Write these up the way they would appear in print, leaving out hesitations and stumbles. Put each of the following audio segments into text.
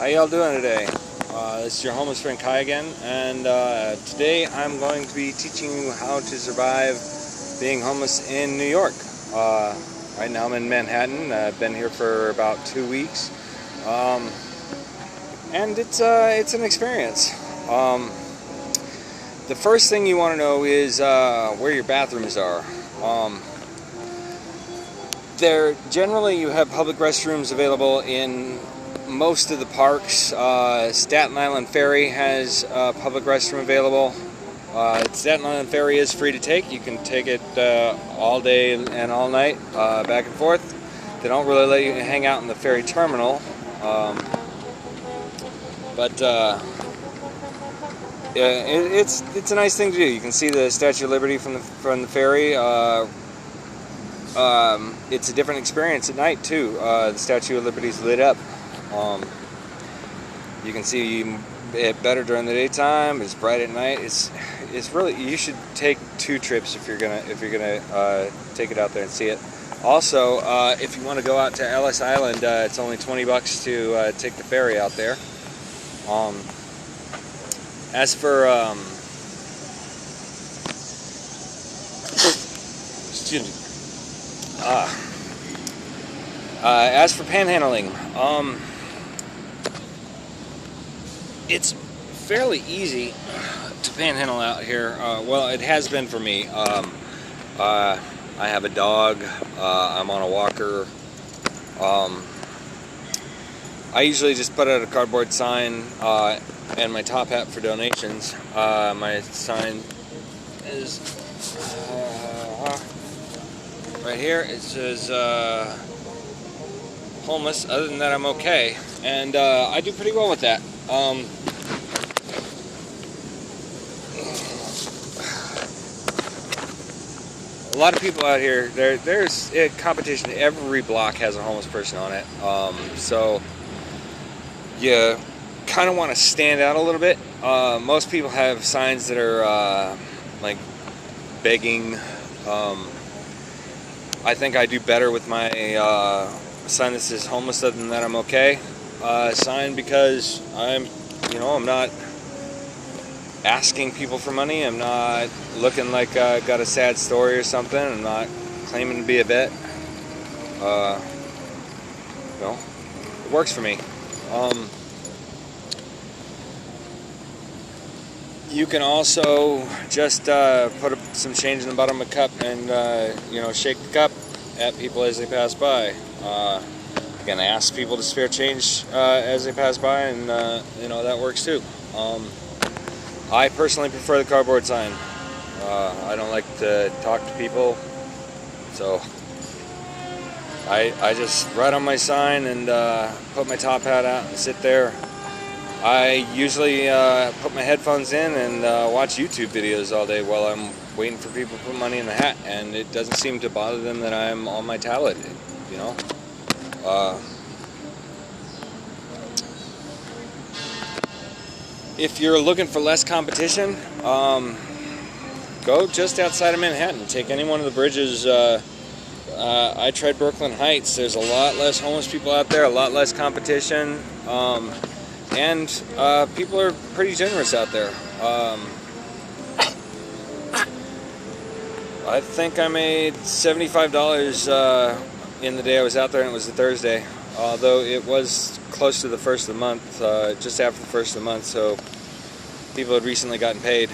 How y'all doing today? This is your homeless friend Kai again, and today I'm going to be teaching you how to survive being homeless in New York. Right now I'm in Manhattan. I've been here for about 2 weeks, and it's an experience. The first thing you want to know is where your bathrooms are. Generally you have public restrooms available in most of the parks. Staten Island Ferry has a public restroom available. Staten Island Ferry is free to take. You can take it all day and all night, back and forth. They don't really let you hang out in the ferry terminal, but it's a nice thing to do. You can see the Statue of Liberty from the ferry. It's a different experience at night too. The Statue of Liberty is lit up. You can see it better during the daytime. It's bright at night. It's really, you should take 2 trips if you're gonna take it out there and see it. Also, if you want to go out to Ellis Island, it's only $20 to take the ferry out there. As for excuse me. As for panhandling, it's fairly easy to panhandle out here. Well, it has been for me. I have a dog. I'm on a walker. I usually just put out a cardboard sign and my top hat for donations. My sign is right here. It says homeless. Other than that, I'm okay, and I do pretty well with that. A lot of people out here, there's a competition. Every block has a homeless person on it, so you kind of want to stand out a little bit. Most people have signs that are like begging. I think I do better with my sign that says homeless. Other than that, I'm okay sign, because I'm not asking people for money. I'm not looking like I got a sad story or something. I'm not claiming to be a vet. It works for me. You can also just put some change in the bottom of a cup and shake the cup at people as they pass by. Again, ask people to spare change as they pass by, and that works too. I personally prefer the cardboard sign. I don't like to talk to people, so I just write on my sign and put my top hat out and sit there. I usually put my headphones in and watch YouTube videos all day while I'm waiting for people to put money in the hat, and it doesn't seem to bother them that I'm on my tablet, If you're looking for less competition, go just outside of Manhattan. Take any one of the bridges. I tried Brooklyn Heights. There's a lot less homeless people out there, a lot less competition, and people are pretty generous out there. I think I made $75 in the day I was out there, and it was a Thursday. Although it was close to the first of the month, just after the first of the month, so people had recently gotten paid.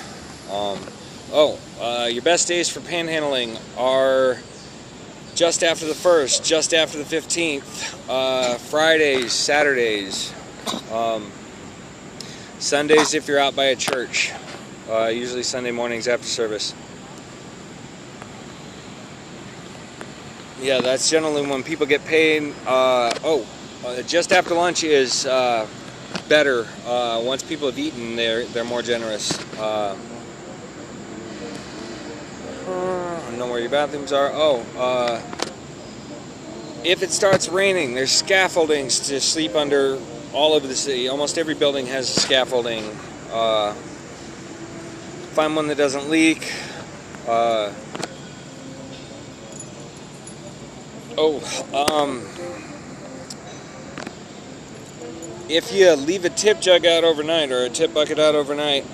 Your best days for panhandling are just after the 1st, just after the 15th, Fridays, Saturdays, Sundays if you're out by a church, usually Sunday mornings after service. Yeah, that's generally when people get paid. Just after lunch is better. Once people have eaten, they're more generous. Know where your bathrooms are. If it starts raining, there's scaffoldings to sleep under all over the city. Almost every building has scaffolding. Find one that doesn't leak. if you leave a tip jug out overnight or a tip bucket out overnight,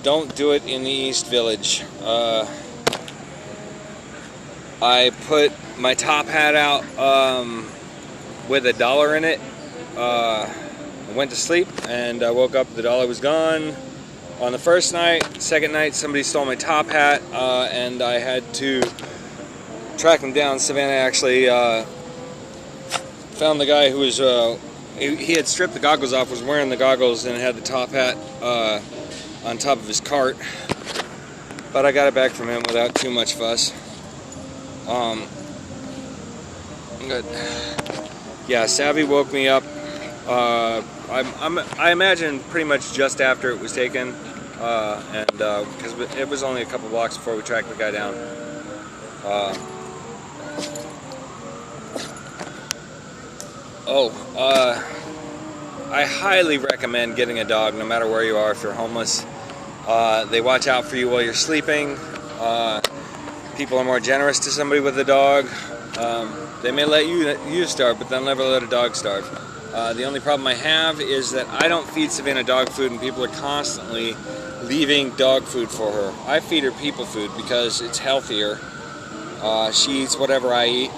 don't do it in the East Village. I put my top hat out with $1 in it. I went to sleep and I woke up, the $1 was gone. On the first night, second night, somebody stole my top hat, and I had to track them down. Savannah actually found the guy who was, he had stripped the goggles off, was wearing the goggles, and had the top hat on top of his cart. But I got it back from him without too much fuss. Good. Yeah, Savvy woke me up. I imagine pretty much just after it was taken, and because it was only a couple blocks before we tracked the guy down. I highly recommend getting a dog, no matter where you are. If you're homeless, they watch out for you while you're sleeping. People are more generous to somebody with a dog. They may let you starve, but they'll never let a dog starve. The only problem I have is that I don't feed Savannah dog food, and people are constantly leaving dog food for her. I feed her people food because it's healthier. She eats whatever I eat.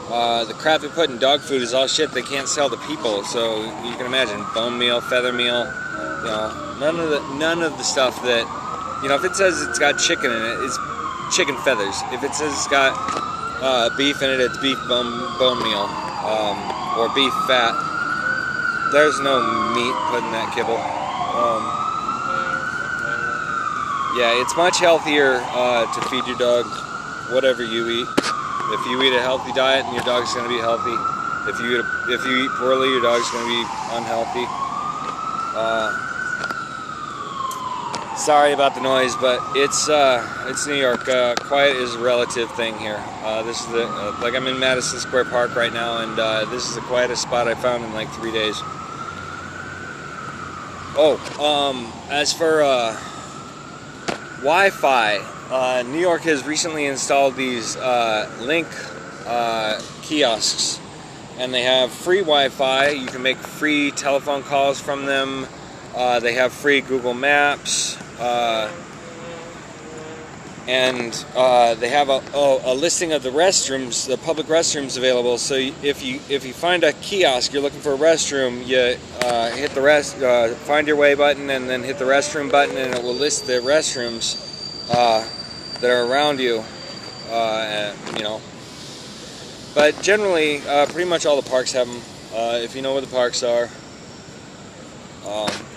The crap they put in dog food is all shit they can't sell to people. So you can imagine bone meal, feather meal. You know, none of the stuff that, you know, if it says it's got chicken in it, it's chicken feathers. If it says it's got beef in it, it's beef bone meal, or beef fat. There's no meat put in that kibble. Yeah, it's much healthier to feed your dog whatever you eat. If you eat a healthy diet, your dog's going to be healthy. If you eat poorly, your dog's going to be unhealthy. Sorry about the noise, but it's New York. Quiet is a relative thing here. This is like I'm in Madison Square Park right now, and this is the quietest spot I found in like 3 days. As for Wi-Fi, New York has recently installed these Link kiosks, and they have free Wi-Fi. You can make free telephone calls from them. They have free Google Maps, and they have a listing of the restrooms, the public restrooms available. So if you find a kiosk, you're looking for a restroom, you hit the find your way button, and then hit the restroom button, and it will list the restrooms that are around you. You know, but generally, pretty much all the parks have them. If you know where the parks are.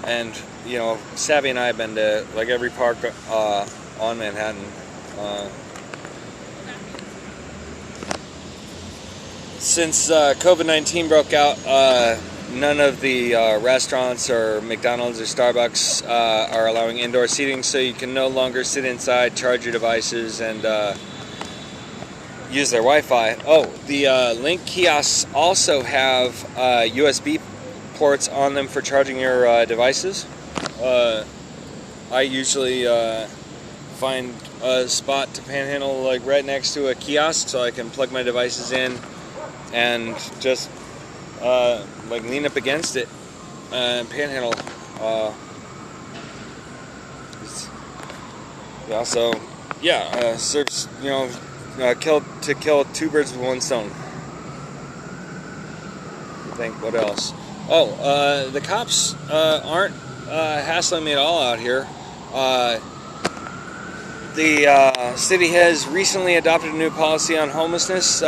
And you know, Savvy and I have been to like every park on Manhattan. Since COVID-19 broke out, none of the restaurants or McDonald's or Starbucks are allowing indoor seating, so you can no longer sit inside, charge your devices, and use their Wi-Fi. The Link kiosks also have USB ports on them for charging your devices. I usually find a spot to panhandle like right next to a kiosk, so I can plug my devices in and just like lean up against it and panhandle. Serves, you know, kill two birds with one stone. I think, what else? The cops aren't hassling me at all out here. The city has recently adopted a new policy on homelessness,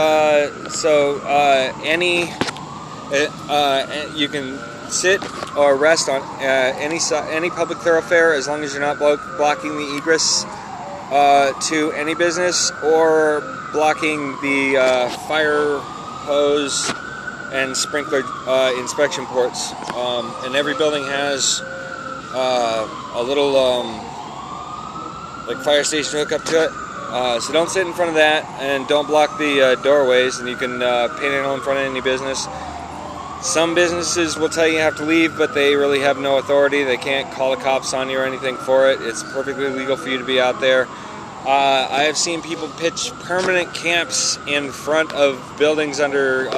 you can sit or rest on any public thoroughfare as long as you're not blocking the egress to any business or blocking the fire hose and sprinkler inspection ports. And every building has a little like fire station hook up to it. So don't sit in front of that, and don't block the doorways, and you can panhandle in front of any business. Some businesses will tell you have to leave, but they really have no authority. They can't call the cops on you or anything for it. It's perfectly legal for you to be out there. I have seen people pitch permanent camps in front of buildings under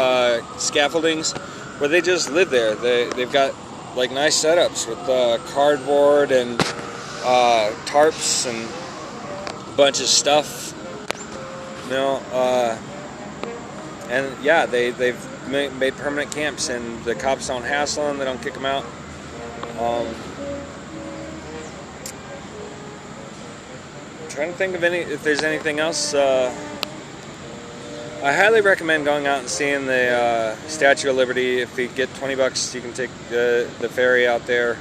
scaffoldings where they just live there. They've got like nice setups with cardboard and tarps and a bunch of stuff, you know, and yeah, they've made permanent camps, and the cops don't hassle them, they don't kick them out. I'm trying to think of if there's anything else. I highly recommend going out and seeing the Statue of Liberty. If you get $20, you can take the ferry out there.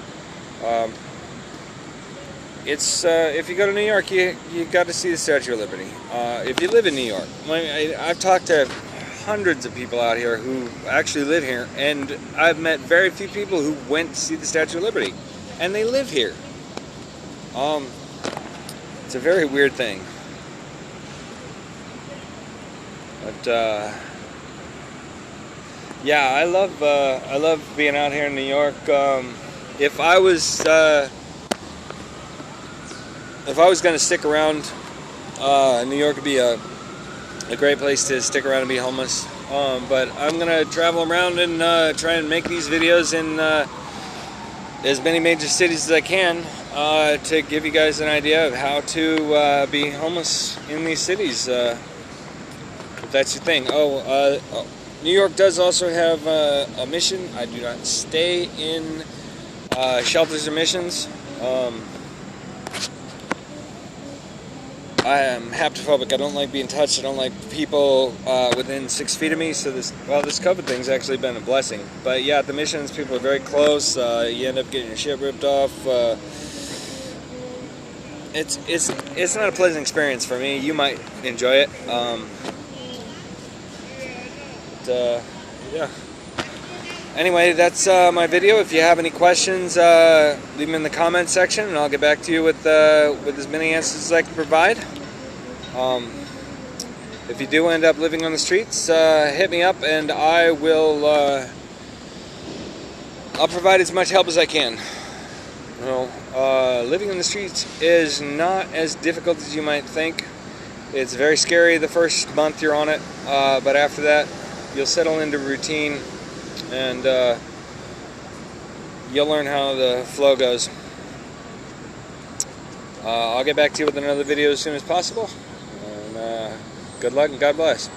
If you go to New York, you got to see the Statue of Liberty. If you live in New York, I've talked to hundreds of people out here who actually live here, and I've met very few people who went to see the Statue of Liberty, and they live here. It's a very weird thing. But yeah, I love being out here in New York. If I was going to stick around, New York would be a great place to stick around and be homeless. But I'm gonna travel around and try and make these videos in as many major cities as I can to give you guys an idea of how to be homeless in these cities. If that's your thing. New York does also have a mission. I do not stay in shelters or missions. I am haptophobic. I don't like being touched. I don't like people within 6 feet of me. So this COVID thing's actually been a blessing. But yeah, at the missions, people are very close. You end up getting your shit ripped off. It's not a pleasant experience for me. You might enjoy it. Yeah. Anyway, that's my video. If you have any questions, leave them in the comments section, and I'll get back to you with as many answers as I can provide. If you do end up living on the streets, hit me up, and I will. I'll provide as much help as I can. You know, living on the streets is not as difficult as you might think. It's very scary the first month you're on it, but after that, you'll settle into routine, and you'll learn how the flow goes. I'll get back to you with another video as soon as possible. And good luck and God bless.